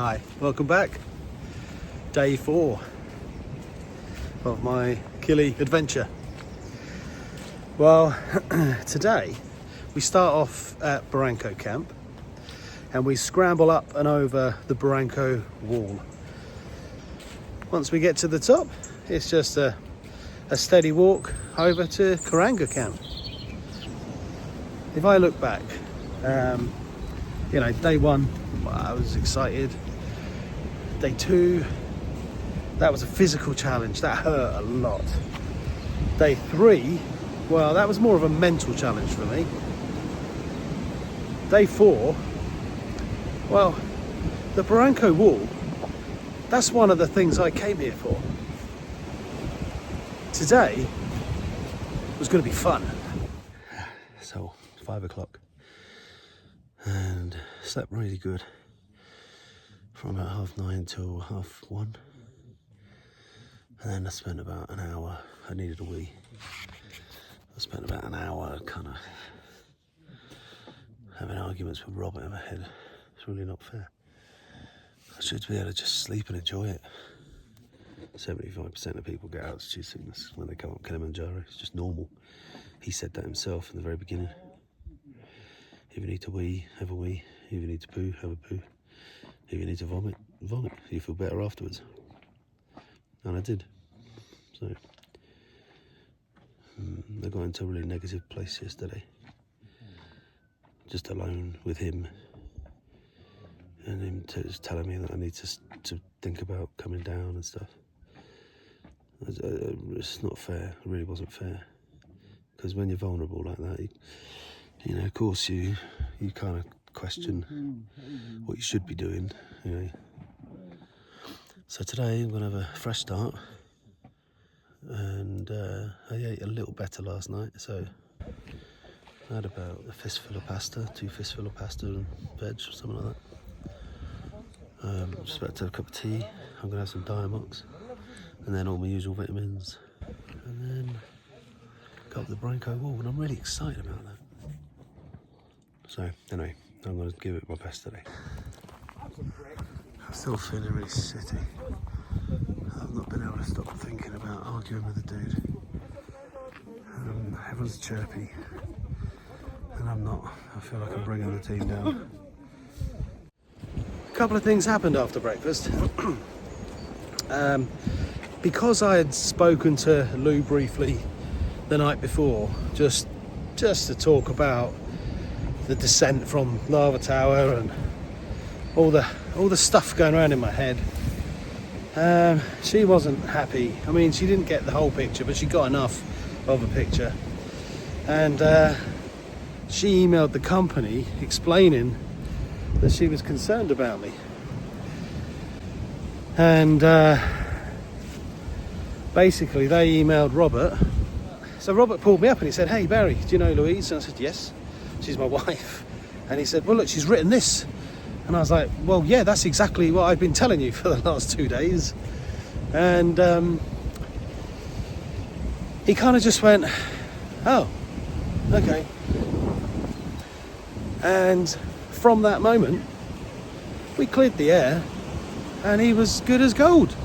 Hi, welcome back. Day 4 of my Kili adventure. Well, today we start off at Barranco Camp and we scramble up and over the Barranco wall. Once we get to the top, it's just a steady walk over to Karanga Camp. If I look back, day 1, I was excited. Day 2, that was a physical challenge, that hurt a lot. Day 3, well, that was more of a mental challenge for me. Day 4, well, the Barranco wall, that's one of the things I came here for. Today was going to be fun. So, 5 o'clock, and slept really good from about 9:30 till 1:30, and then I spent about an hour. I needed a wee. I spent about an hour kind of having arguments with Robert in my head. It's really not fair. I should be able to just sleep and enjoy it. 75% of people get altitude sickness when they come up Kilimanjaro. It's just normal. He said that himself in the very beginning. If you need to wee, have a wee. If you need to poo, have a poo. If you need to vomit, vomit. You feel better afterwards. And I did. So, I got into a really negative place yesterday. Just alone with him. And him just telling me that I need to think about coming down and stuff. It's not fair. It really wasn't fair. Because when you're vulnerable like that, you know, of course you kind of question what you should be doing, you know. So today I'm going to have a fresh start, and I ate a little better last night, so I had about a fistful of pasta, 2 fistful of pasta and veg or something like that. Just about to have a cup of tea. I'm going to have some Diamox, and then all my usual vitamins, and then go up the Barranco wall, and I'm really excited about that. So anyway, I'm going to give it my best today. I'm still feeling really shitty. I've not been able to stop thinking about arguing with the dude. Everyone's chirpy, and I'm not. I feel like I'm bringing the team down. A couple of things happened after breakfast. Because I had spoken to Lou briefly the night before, just to talk about the descent from Lava Tower and all the stuff going around in my head. She wasn't happy. I mean, she didn't get the whole picture, but she got enough of a picture. And she emailed the company explaining that she was concerned about me. And basically they emailed Robert. So Robert pulled me up and he said, "Hey Barry, do you know Louise?" And I said, "Yes, she's my wife." And he said, "Well, look, she's written this." And I was like, "Well, yeah, that's exactly what I've been telling you for the last 2 days." And he kind of just went, "Oh, okay." And from that moment, we cleared the air and he was good as gold.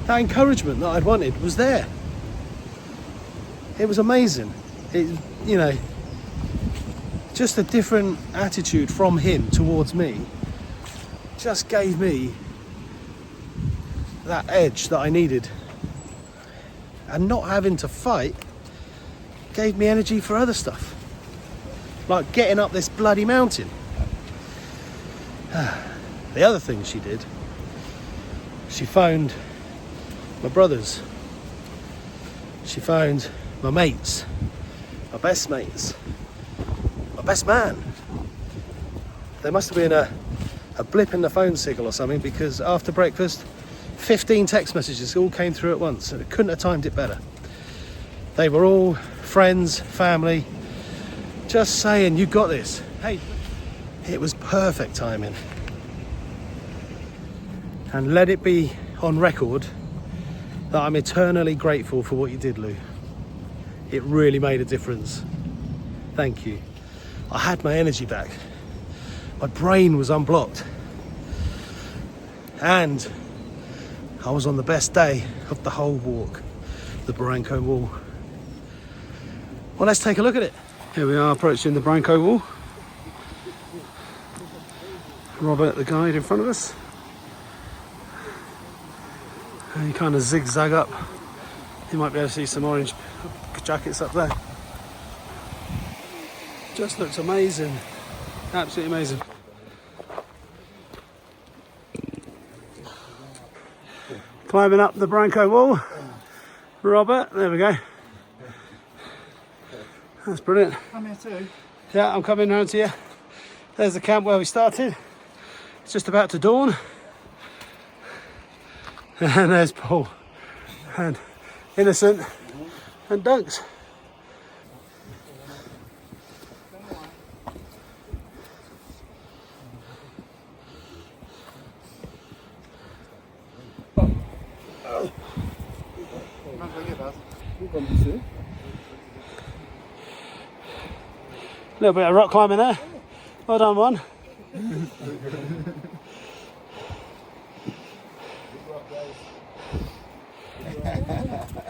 That encouragement that I'd wanted was there. It was amazing. It, you know, just a different attitude from him towards me just gave me that edge that I needed. And not having to fight gave me energy for other stuff, like getting up this bloody mountain. The other thing she did, she phoned my brothers, she phoned my mates, my best mates, my best man. There must have been a blip in the phone signal or something, because after breakfast 15 text messages all came through at once, and I couldn't have timed it better. They were all friends, family, just saying, "You got this." Hey, it was perfect timing. And let it be on record that I'm eternally grateful for what you did, Lou. It really made a difference. Thank you. I had my energy back. My brain was unblocked. And I was on the best day of the whole walk, the Barranco Wall. Well, let's take a look at it. Here we are approaching the Barranco Wall. Robert, the guide, in front of us. And you kind of zigzag up. You might be able to see some orange jackets up there. Just looks amazing. Absolutely amazing. Climbing up the Barranco Wall. Robert, there we go. That's brilliant. I'm here too. Yeah, I'm coming round to you. There's the camp where we started. It's just about to dawn. And there's Paul and Innocent and Dunks. A little bit of rock climbing there. Well done, one.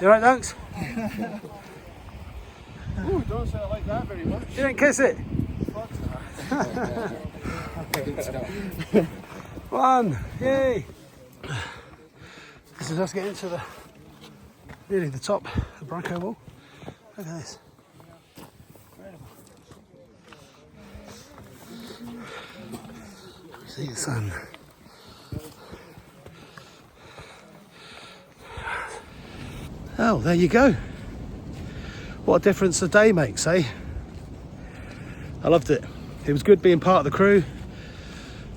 You alright, Dunks? Ooh, don't say it like that very much. You didn't kiss it? One, yay! This is us getting to nearly the top of the Barranco Wall. Look at this. See the sun. Oh, there you go. What a difference a day makes, eh? I loved it. It was good being part of the crew.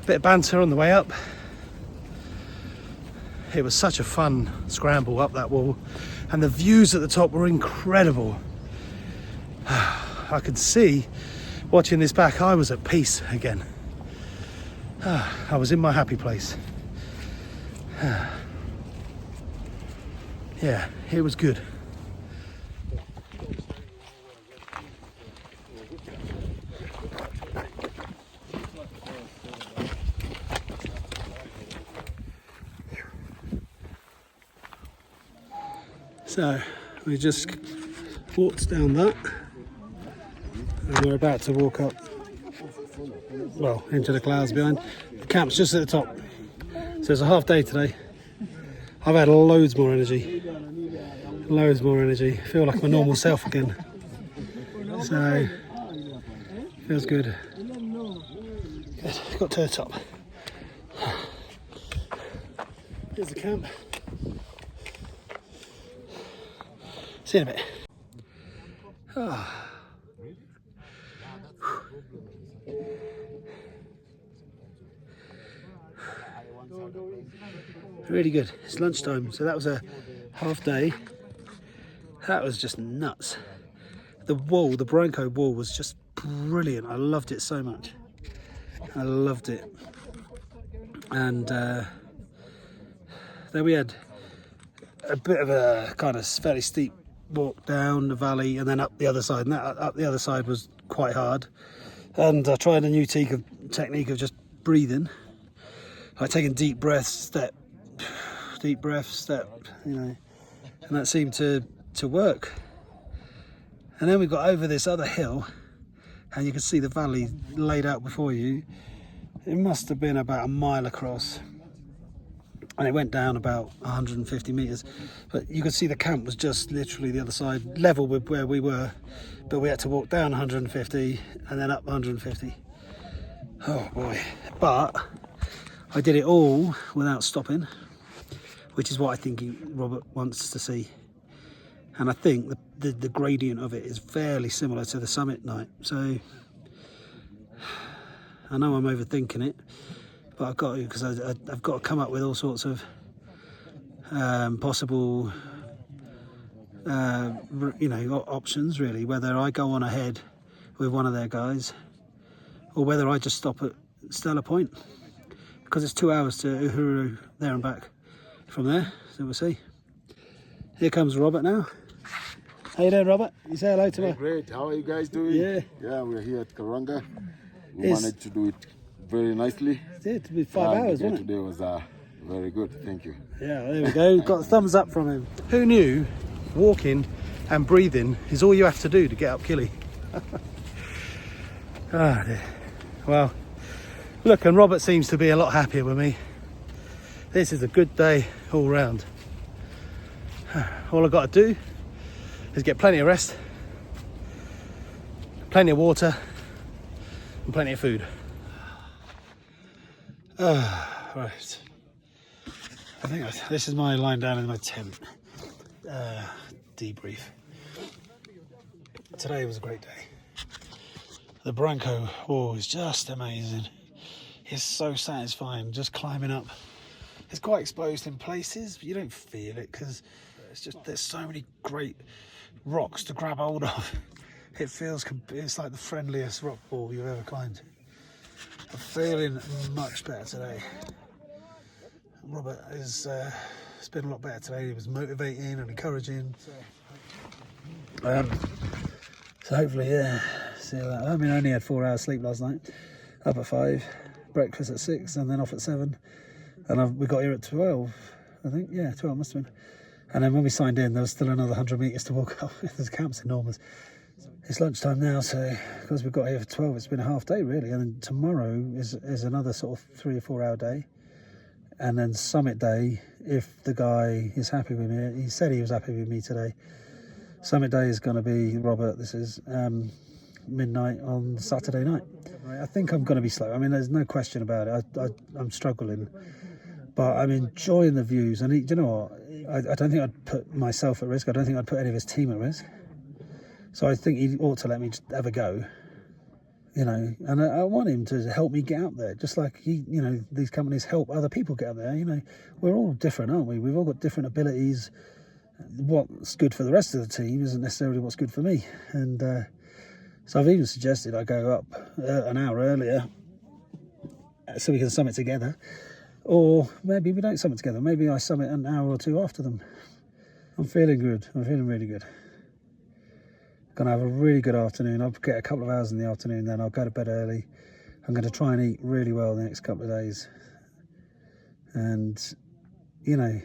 A bit of banter on the way up. It was such a fun scramble up that wall, and the views at the top were incredible. I could see, watching this back, I was at peace again. I was in my happy place. Yeah, it was good. So we just walked down that, and we're about to walk up, well, into the clouds behind. The camp's just at the top, so it's a half day today. I've had loads more energy. I feel like my normal self again. So, feels good. Good, got to the top. Here's the camp. See you in a bit. Really good. It's lunchtime, so that was a half day. That was just nuts. The wall, the Barranco wall, was just brilliant. I loved it so much. I loved it. And then we had a bit of a kind of fairly steep walk down the valley and then up the other side. And that up the other side was quite hard. And I tried a new technique of just breathing. Like taking deep breaths, step, you know, and that seemed to work. And then we got over this other hill and you could see the valley laid out before you. It must have been about a mile across, and it went down about 150 meters, but you could see the camp was just literally the other side, level with where we were, but we had to walk down 150 and then up 150. Oh boy. But I did it all without stopping, which is what I think Robert wants to see. And I think the gradient of it is fairly similar to the summit night. So I know I'm overthinking it, but I've got to, because I've got to come up with all sorts of possible, options really. Whether I go on ahead with one of their guys, or whether I just stop at Stella Point, because it's 2 hours to Uhuru there and back from there. So we'll see. Here comes Robert now. How you doing, Robert? You say hello to me. Great. How are you guys doing? Yeah, we're here at Karanga. We managed to do it very nicely. It did. It was 5 hours, wasn't it? Today was a Very good, thank you. Yeah, there we go. Got a thumbs up from him. Who knew walking and breathing is all you have to do to get up Kili? Ah, dear. Well, look, and Robert seems to be a lot happier with me. This is a good day all round. All I've got to do is get plenty of rest, plenty of water, and plenty of food. Right. I think this is my lying down in my tent debrief. Today was a great day. The Barranco wall is just amazing. It's so satisfying just climbing up. It's quite exposed in places, but you don't feel it because there's so many great rocks to grab hold of. It's like the friendliest rock wall you've ever climbed. I'm feeling much better today. Robert has been a lot better today. He was motivating and encouraging. So hopefully, yeah. See that. I mean, I only had 4 hours sleep last night. Up at 5, breakfast at 6, and then off at 7. And we got here at 12, I think. Yeah, 12 must have been. And then when we signed in, there was still another 100 metres to walk up. The camp's enormous. It's lunchtime now, so because we got here for 12, it's been a half day really. And then tomorrow is another sort of 3 or 4 hour day. And then summit day, if the guy is happy with me, he said he was happy with me today. Summit day is going to be, Robert, this is midnight on Saturday night. I think I'm going to be slow. I mean, there's no question about it. I'm struggling, but I'm enjoying the views. And you know what? I don't think I'd put myself at risk. I don't think I'd put any of his team at risk. So I think he ought to let me just have a go. You know, and I want him to help me get up there, just like these companies help other people get up there. You know, we're all different, aren't we? We've all got different abilities. What's good for the rest of the team isn't necessarily what's good for me. And so I've even suggested I go up an hour earlier so we can summit together. Or maybe we don't summit together. Maybe I summit an hour or two after them. I'm feeling good. I'm feeling really good. Gonna have a really good afternoon. I'll get a couple of hours in the afternoon, then I'll go to bed early. I'm going to try and eat really well the next couple of days. And, you know,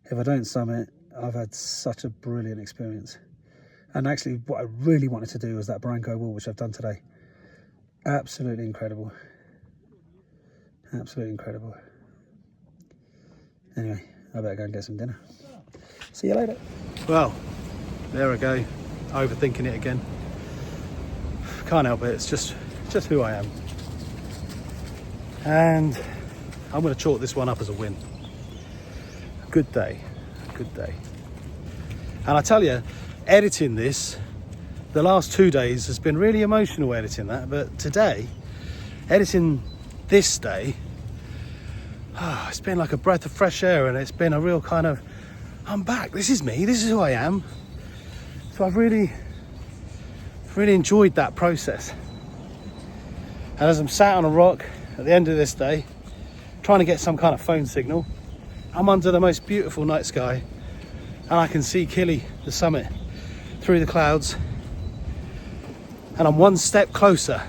if I don't summit, I've had such a brilliant experience. And actually, what I really wanted to do was that Barranco wall, which I've done today. Absolutely incredible. Absolutely incredible. Anyway, I better go and get some dinner. See you later. Well, there I go, overthinking it again. Can't help it, it's just who I am. And I'm going to chalk this one up as a win. Good day, good day. And I tell you, editing this, the last 2 days has been really emotional editing that, but today, editing this day, it's been like a breath of fresh air, and it's been a real kind of, I'm back, this is me, this is who I am. So I've really enjoyed that process. And as I'm sat on a rock at the end of this day, trying to get some kind of phone signal, I'm under the most beautiful night sky, and I can see Kili, the summit, through the clouds. And I'm one step closer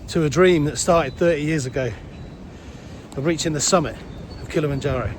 to a dream that started 30 years ago of reaching the summit of Kilimanjaro.